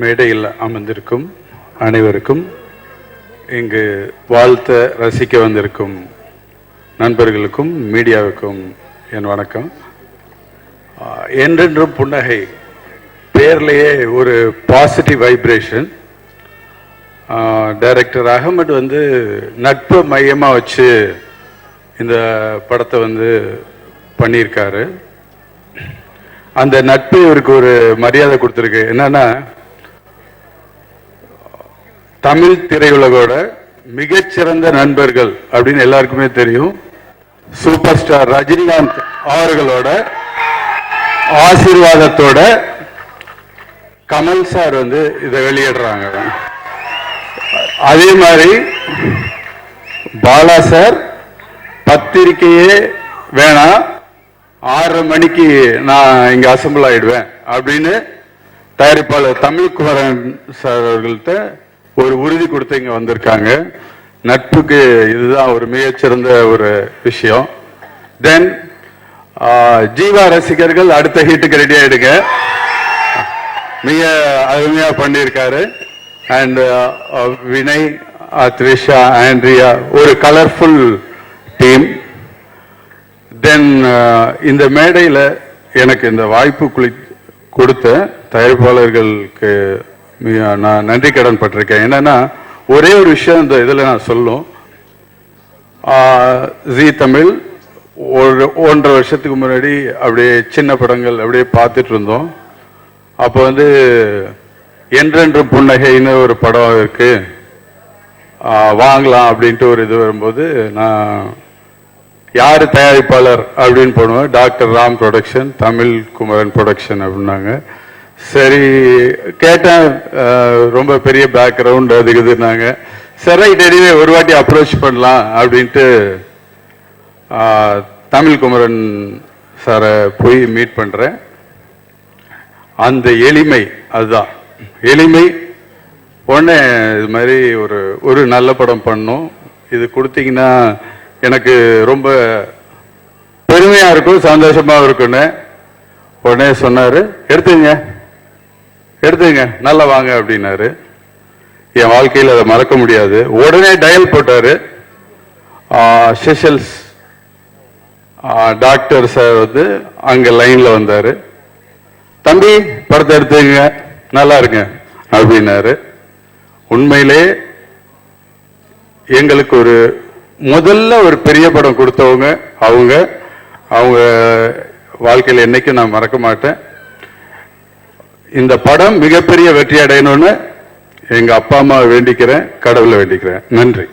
மேடையில் அமர்ந்திருக்கும் அனைவருக்கும், இங்கு வாழ்த்த ரசிக்க வந்திருக்கும் நண்பர்களுக்கும் மீடியாவுக்கும் என் வணக்கம். என்றென்றும் புன்னகை பேர்லேயே ஒரு பாசிட்டிவ் வைப்ரேஷன். டைரக்டர் அகமது நட்பை மையமாக வச்சு இந்த படத்தை பண்ணியிருக்காரு. அந்த நட்பு இவருக்கு ஒரு மரியாதை கொடுத்துருக்கு. என்னன்னா, தமிழ் திரையுலகோட மிகச்சிறந்த நண்பர்கள் அப்படின்னு எல்லாருக்குமே தெரியும். சூப்பர் ஸ்டார் ரஜினிகாந்த் அவர்களோட ஆசீர்வாதத்தோட கமல் சார் இதை வெளியிடுறாங்க. அதே மாதிரி பாலா சார் பத்திரிக்கையே வேணாம், 6:30 மணிக்கு நான் இங்க அசம்பிள் ஆயிடுவேன் அப்படின்னு தயாரிப்பாளர் தமிழ்குமரன் சார் அவர்கள்ட்ட ஒரு உறுதி கொடுத்து இங்க வந்திருக்காங்க. நட்புக்கு இதுதான் ஒரு மிகச்சிறந்த ஒரு விஷயம். தென் ஜீவா ரசிகர்கள் அடுத்த ஹீட்டுக்கு ரெடி ஆயிடுங்க. மிக அருமையா பண்ணியிருக்காரு. அண்ட் வினய், த்ரிஷா, ஆண்ட்ரியா, ஒரு கலர்ஃபுல் டீம். தென் இந்த மேடையில் எனக்கு இந்த வாய்ப்பு கொடுத்த தயாரிப்பாளர்களுக்கு நான் நன்றி கடன் பட்டிருக்கேன். என்னன்னா, ஒரே ஒரு விஷயம் இந்த இதில் நான் சொல்லும். ஜி தமிழ் 1.5 வருஷத்துக்கு முன்னாடி அப்படியே சின்ன படங்கள் அப்படியே பார்த்துட்டு இருந்தோம். அப்போ என்றென்றும் புன்னகைன்னு ஒரு படம் இருக்கு, வாங்கலாம் அப்படின்ட்டு ஒரு இது வரும்போது, நான் யார் தயாரிப்பாளர் அப்படின்னு போடுவேன். Doctor Ram production, Tamil Kumaran production அப்படின்னாங்க. சரி கேட்டேன், ரொம்ப பெரிய பேக்ரவுண்ட் அதுக்குதுன்னாங்க. சரி எனிவே ஒரு வாட்டி அப்ரோச் பண்ணலாம் அப்படின்ட்டு தமிழ் குமரன் சாரை போய் மீட் பண்ணுறேன். அந்த எளிமை, அதுதான் எளிமை. உடனே இது மாதிரி ஒரு நல்ல படம் பண்ணோம், இது கொடுத்தீங்கன்னா எனக்கு ரொம்ப பெருமையாக இருக்கும், சந்தோஷமாக இருக்குன்னு உடனே சொன்னார். எடுத்துங்க நல்லா வாங்க அப்படின்னாரு. என் வாழ்க்கையில் அதை மறக்க முடியாது. உடனே டயல் போட்டாரு. செஷல்ஸ் டாக்டர் சார் அங்க லைன்ல வந்தாரு. தம்பி படத்தை எடுத்துங்க, நல்லா இருங்க அப்படின்னாரு. உண்மையிலே எங்களுக்கு முதல்ல ஒரு பெரிய படம் கொடுத்தவங்க அவங்க வாழ்க்கையில் என்னைக்கும் நான் மறக்க மாட்டேன். இந்த படம் மிகப்பெரிய வெற்றி அடையணும்னு எங்க அப்பா அம்மா வேண்டிக்கிறேன், கடவுளை வேண்டிக்கிறேன். நன்றி.